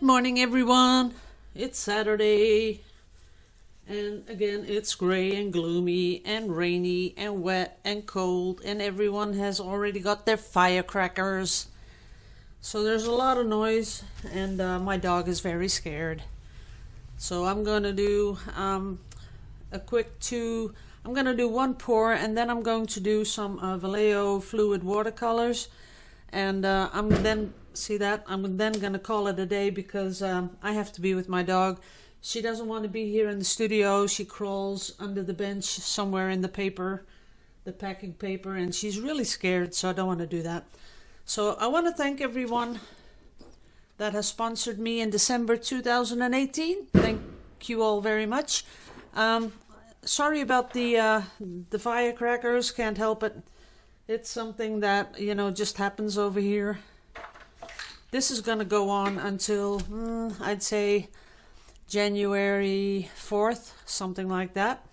Good morning, everyone. It's Saturday, and again, it's gray and gloomy and rainy and wet and cold, and everyone has already got their firecrackers. So there's a lot of noise, and my dog is very scared. So I'm going to do I'm going to do one pour, and then I'm going to do some Vallejo fluid watercolors. And I'm then going to call it a day because I have to be with my dog. She doesn't want to be here in the studio. She crawls under the bench somewhere in the packing paper, and she's really scared, so I don't want to do that. So I want to thank everyone that has sponsored me in December 2018. Thank you all very much. Sorry about the firecrackers, can't help it. It's something that, just happens over here. This is going to go on until, I'd say, January 4th, something like that.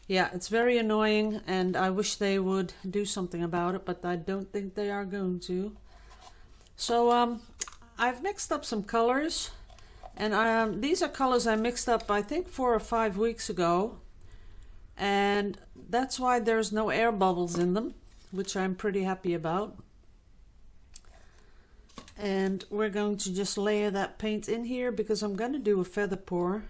Yeah, it's very annoying, and I wish they would do something about it, but I don't think they are going to. So, I've mixed up some colors, and these are colors I mixed up, I think, 4 or 5 weeks ago. And that's why there's no air bubbles in them, which I'm pretty happy about. And we're going to just layer that paint in here because I'm going to do a feather pour.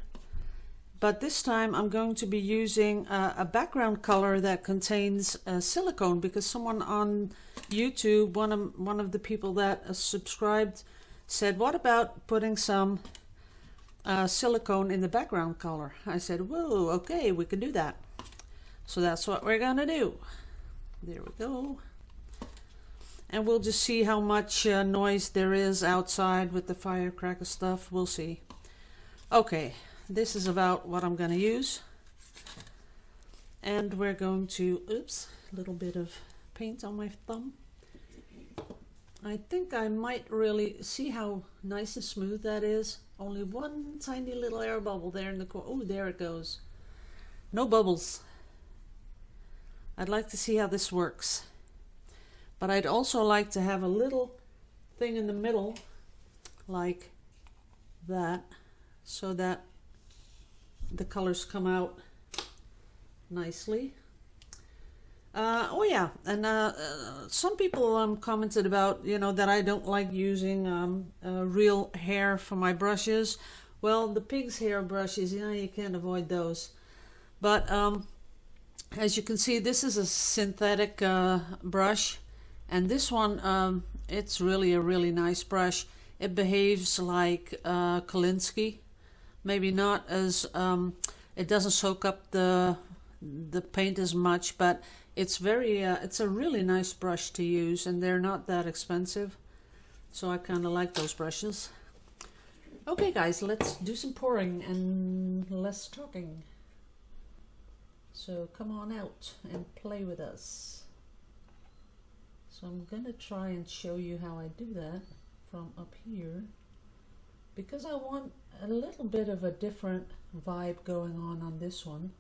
But this time I'm going to be using a background color that contains silicone, because someone on YouTube, one of the people that subscribed, said, what about putting some silicone in the background color? I said, whoa, okay, we can do that. So that's what we're gonna do. There we go. And we'll just see how much noise there is outside with the firecracker stuff. We'll see. Okay, this is about what I'm gonna use. And we're going to, oops, a little bit of paint on my thumb. I think I might really see how nice and smooth that is. Only one tiny little air bubble there in the corner. Oh, there it goes. No bubbles. I'd like to see how this works. But I'd also like to have a little thing in the middle like that, so that the colors come out nicely. Oh yeah, and some people commented about, that I don't like using real hair for my brushes. Well, the pig's hair brushes, you can't avoid those. But as you can see, this is a synthetic brush, and this one, it's really a really nice brush. It behaves like Kolinsky, maybe not as, it doesn't soak up the paint as much, but it's it's a really nice brush to use, and they're not that expensive, so I kind of like those brushes. Okay guys, let's do some pouring and less talking. So come on out and play with us. So I'm going to try and show you how I do that from up here, because I want a little bit of a different vibe going on this one.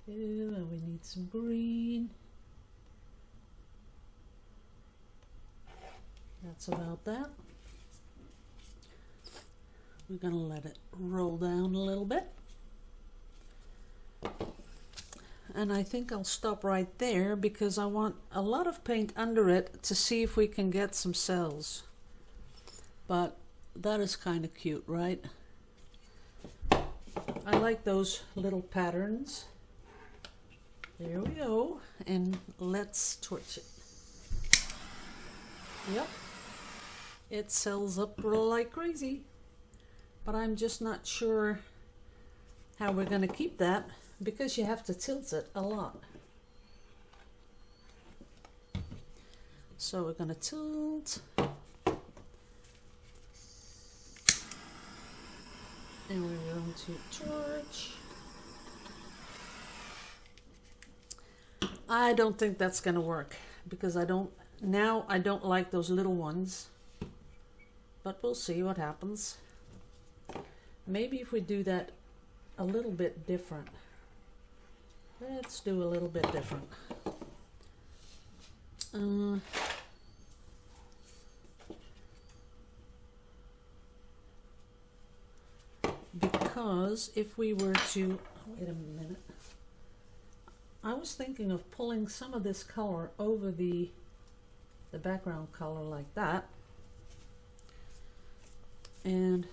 Ew, and we need some green. That's about that. We're going to let it roll down a little bit. And I think I'll stop right there because I want a lot of paint under it to see if we can get some cells. But that is kind of cute, right? I like those little patterns. There we go. And let's torch it. Yep. It cells up like crazy. But I'm just not sure how we're going to keep that, because you have to tilt it a lot. So we're going to tilt. And we're going to torch. I don't think that's going to work, because I don't like those little ones. But we'll see what happens. Maybe if we do that a little bit different. Let's do a little bit different. because if we were to, wait a minute, I was thinking of pulling some of this color over the background color like that. And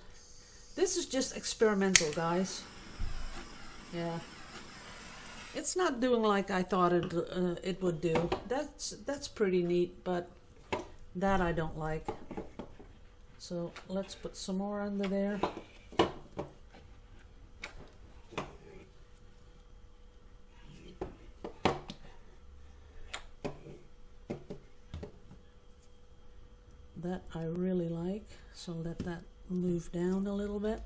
this is just experimental, guys. Yeah. It's not doing like I thought it would do. That's pretty neat, but that I don't like. So let's put some more under there. That I really like, so let that move down a little bit.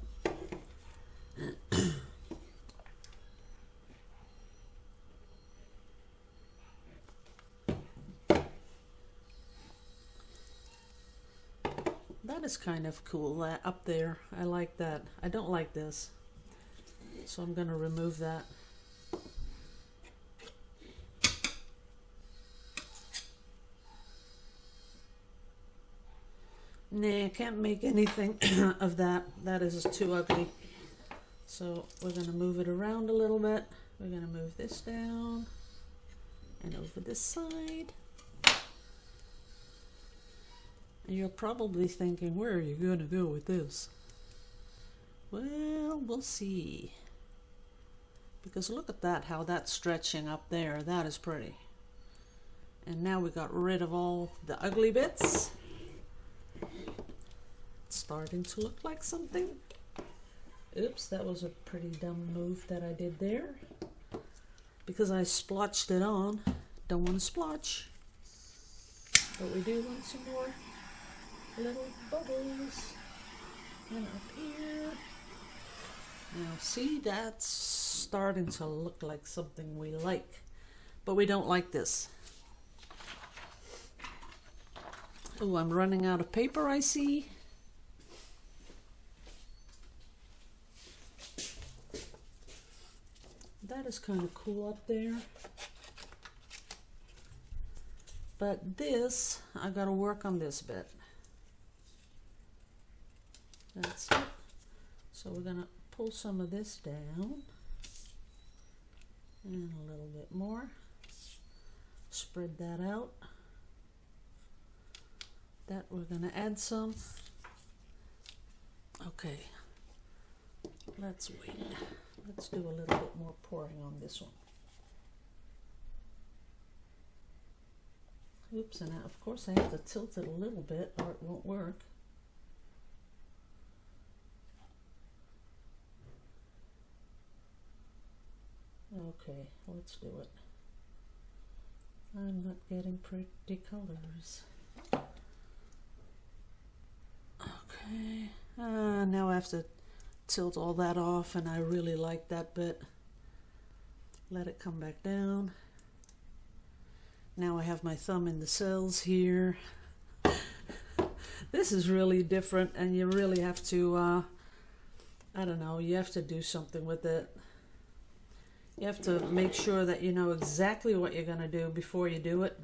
That is kind of cool, that up there. I like that. I don't like this, so I'm going to remove that. Nah, I can't make anything of that. That is too ugly. So we're going to move it around a little bit. We're going to move this down and over this side. And you're probably thinking, where are you going to go with this? Well, we'll see. Because look at that, how that's stretching up there. That is pretty. And now we got rid of all the ugly bits. It's starting to look like something. Oops, that was a pretty dumb move that I did there. Because I splotched it on. Don't want to splotch. But we do want some more little bubbles. And up here. Now see, that's starting to look like something we like. But we don't like this. Oh, I'm running out of paper, I see. That is kind of cool up there. But this, I gotta work on this bit. That's it. So we're gonna pull some of this down. And a little bit more. Spread that out. That we're gonna add some. Okay. Let's wait. Let's do a little bit more pouring on this one. Oops, and of course I have to tilt it a little bit or it won't work. Okay, let's do it. I'm not getting pretty colors. Okay, now I have to tilt all that off, and I really like that bit. Let it come back down. Now I have my thumb in the cells here. This is really different, and you really have to, I don't know, you have to do something with it. You have to make sure that you know exactly what you're going to do before you do it.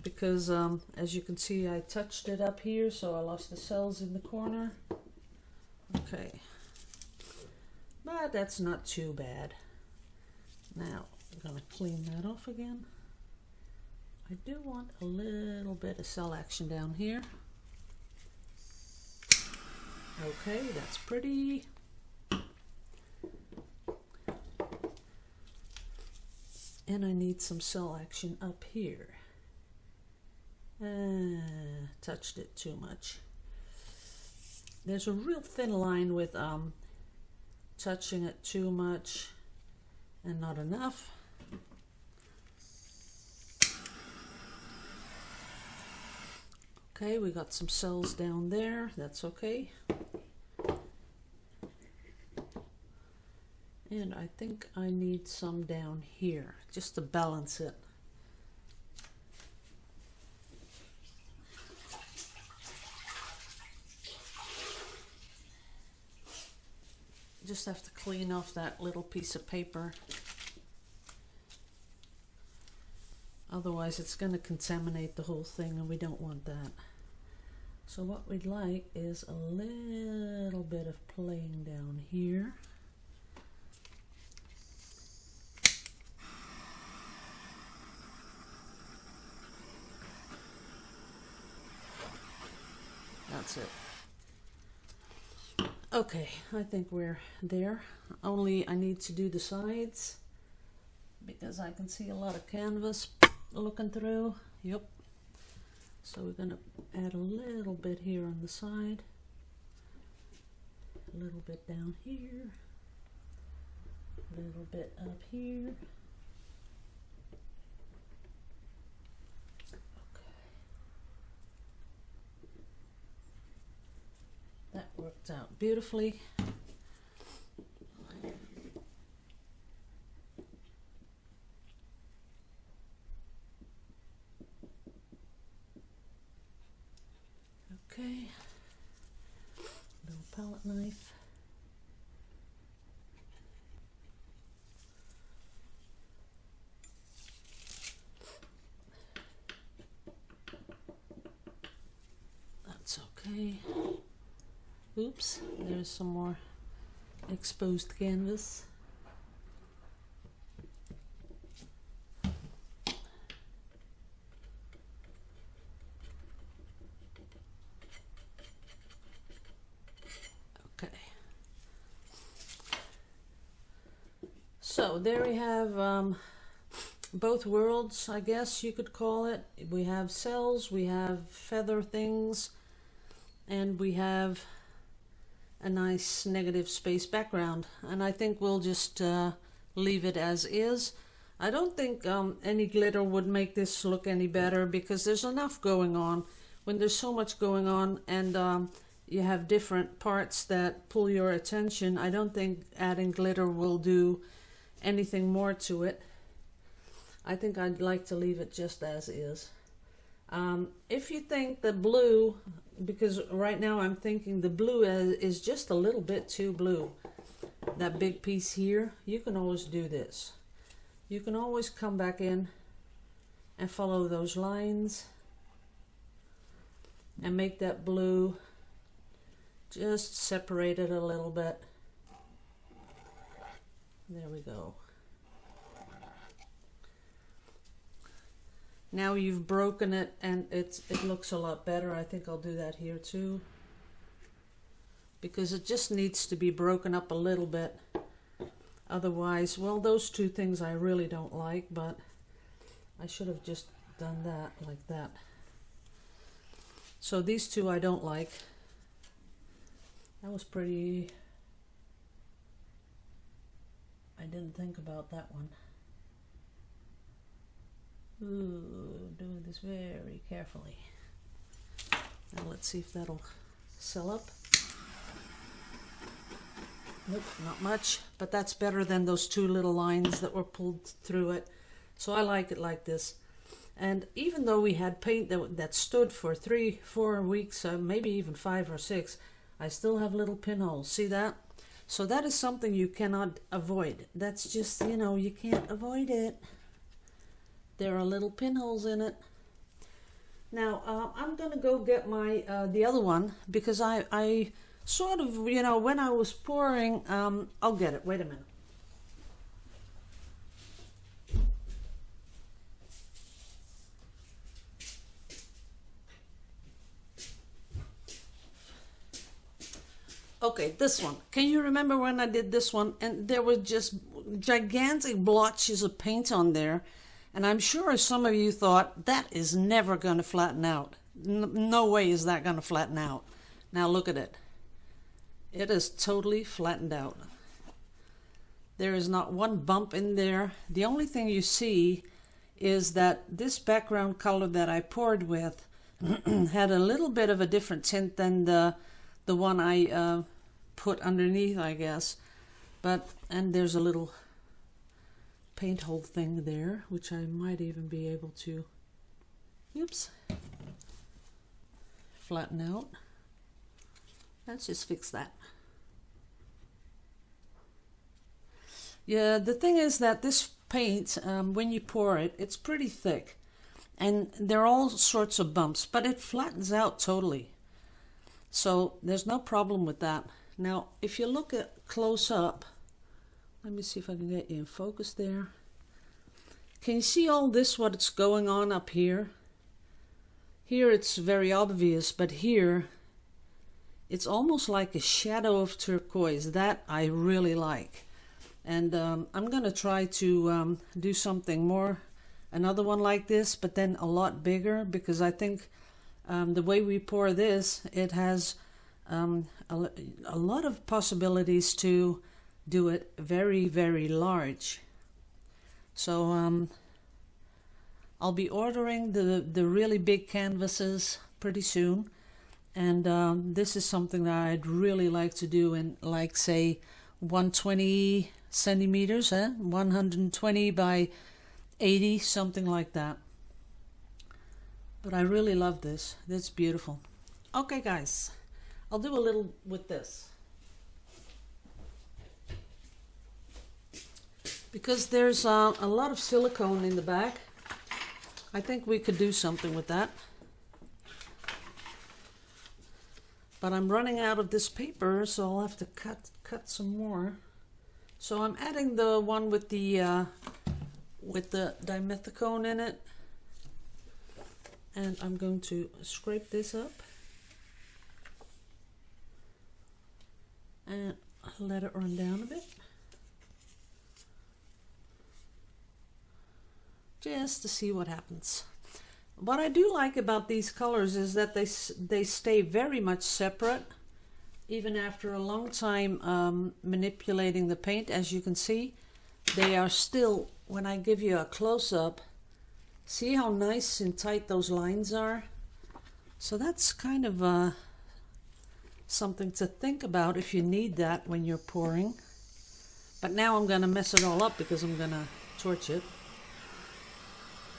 Because, as you can see, I touched it up here, so I lost the cells in the corner. Okay, but that's not too bad. Now, I'm going to clean that off again. I do want a little bit of cell action down here. Okay, that's pretty. And I need some cell action up here. Touched it too much. There's a real thin line with touching it too much and not enough. Okay, we got some cells down there. That's okay. And I think I need some down here just to balance it. Just have to clean off that little piece of paper. Otherwise it's going to contaminate the whole thing, and we don't want that. So what we'd like is a little bit of playing down here. That's it. Okay, I think we're there. Only I need to do the sides because I can see a lot of canvas looking through. Yep. So we're going to add a little bit here on the side, a little bit down here, a little bit up here. That worked out beautifully. Okay, little palette knife. That's okay. Oops, there's some more exposed canvas. Okay. So there we have both worlds, I guess you could call it. We have cells, we have feather things, and we have a nice negative space background, and I think we'll just leave it as is. I don't think any glitter would make this look any better because there's enough going on. When there's so much going on and you have different parts that pull your attention, I don't think adding glitter will do anything more to it. I think I'd like to leave it just as is. If you think the blue, because right now I'm thinking the blue is just a little bit too blue, that big piece here, you can always do this. You can always come back in and follow those lines and make that blue just separate it a little bit. There we go. Now you've broken it and it looks a lot better. I think I'll do that here too, because it just needs to be broken up a little bit. Otherwise, well, those two things I really don't like, but I should have just done that like that. So these two I don't like. That was pretty... I didn't think about that one. Ooh, doing this very carefully. Now let's see if that'll sell up. Nope, not much, but that's better than those two little lines that were pulled through it. So I like it like this. And even though we had paint that stood for 3-4 weeks, maybe even 5 or 6, I still have little pinholes. See that? So that is something you cannot avoid. That's just, you know, you can't avoid it. There are little pinholes in it. Now, I'm going to go get my the other one, because I sort of, you know, when I was pouring, I'll get it. Wait a minute. Okay, this one. Can you remember when I did this one? And there were just gigantic blotches of paint on there. And I'm sure some of you thought, that is never going to flatten out. No way is that going to flatten out. Now look at it. It is totally flattened out. There is not one bump in there. The only thing you see is that this background color that I poured with had a little bit of a different tint than the one I put underneath, I guess. And there's a little paint hole thing there, which I might even be able to, oops, flatten out. Let's just fix that. Yeah, the thing is that this paint, when you pour it, it's pretty thick, and there are all sorts of bumps, but it flattens out totally. So there's no problem with that. Now, if you look at close up, let me see if I can get you in focus there. Can you see all this, what's going on up here? Here it's very obvious, but here it's almost like a shadow of turquoise. That I really like. And I'm going to try to do something more, another one like this, but then a lot bigger, because I think the way we pour this, it has a lot of possibilities to do it very, very large. So I'll be ordering the really big canvases pretty soon, and this is something that I'd really like to do in, like, say 120 centimeters, 120 by 80, something like that. But I really love this. It's beautiful. Okay, guys, I'll do a little with this. Because there's a lot of silicone in the back, I think we could do something with that. But I'm running out of this paper, so I'll have to cut some more. So I'm adding the one with the dimethicone in it, and I'm going to scrape this up and let it run down a bit, just to see what happens. What I do like about these colors is that they stay very much separate even after a long time manipulating the paint. As you can see, they are still, when I give you a close-up, see how nice and tight those lines are? So that's kind of something to think about if you need that when you're pouring. But now I'm going to mess it all up because I'm going to torch it.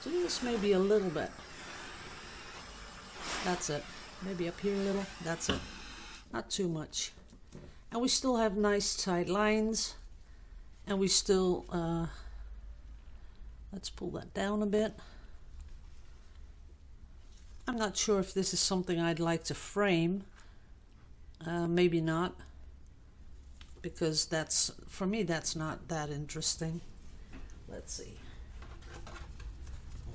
Just maybe a little bit. That's it. Maybe up here a little. That's it. Not too much. And we still have nice tight lines. And we still, let's pull that down a bit. I'm not sure if this is something I'd like to frame. Maybe not. Because that's, for me, that's not that interesting. Let's see.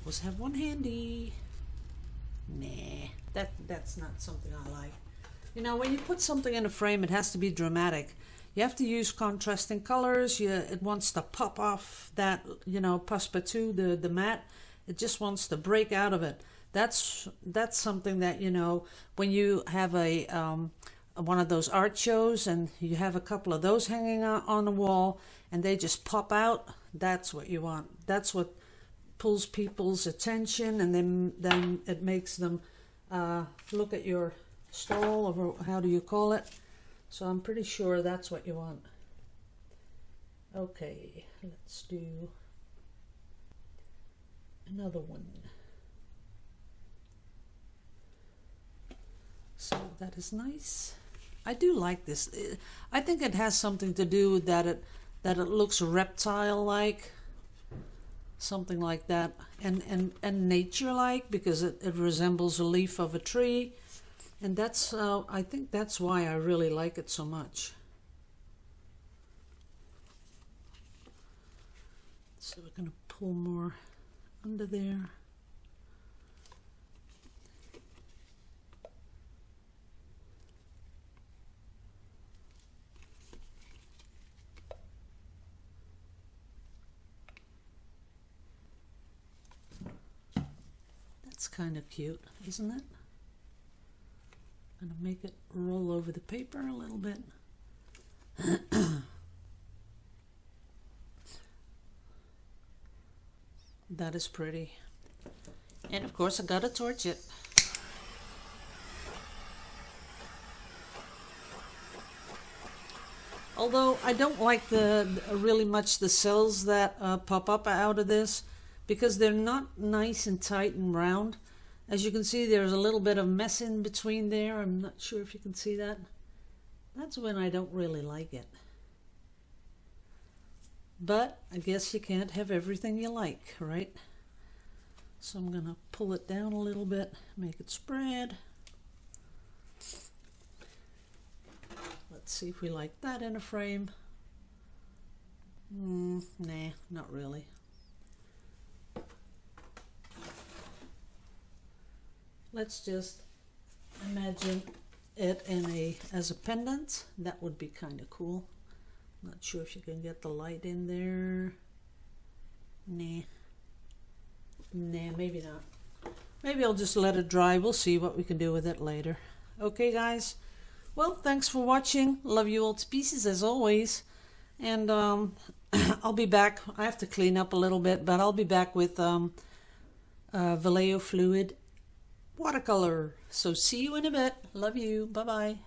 Always have one handy. Nah, that's not something I like. You know, when you put something in a frame, it has to be dramatic. You have to use contrasting colors. It wants to pop off that, you know, passe-partout, the mat. It just wants to break out of it. That's something that, you know, when you have a one of those art shows and you have a couple of those hanging on the wall and they just pop out, that's what you want. That's what pulls people's attention, and then it makes them look at your stall, or how do you call it? So I'm pretty sure that's what you want. Okay, let's do another one. So that is nice. I do like this. I think it has something to do with that it looks reptile-like. Something like that, and nature-like, because it resembles a leaf of a tree, and that's I think that's why I really like it so much. So we're going to pull more under there. It's kind of cute, isn't it? I'm going to make it roll over the paper a little bit. That is pretty. And of course I got to torch it. Although I don't like really much the cells that pop up out of this, because they're not nice and tight and round. As you can see, there's a little bit of mess in between there. I'm not sure if you can see that. That's when I don't really like it. But I guess you can't have everything you like, right? So I'm going to pull it down a little bit, make it spread. Let's see if we like that in a frame. Nah, not really. Let's just imagine it as a pendant. That would be kind of cool. Not sure if you can get the light in there. Nah, maybe not. Maybe I'll just let it dry. We'll see what we can do with it later. Okay, guys. Well, thanks for watching. Love you all to pieces as always. And I'll be back. I have to clean up a little bit, but I'll be back with Vallejo Fluid watercolor. So see you in a bit. Love you. Bye-bye.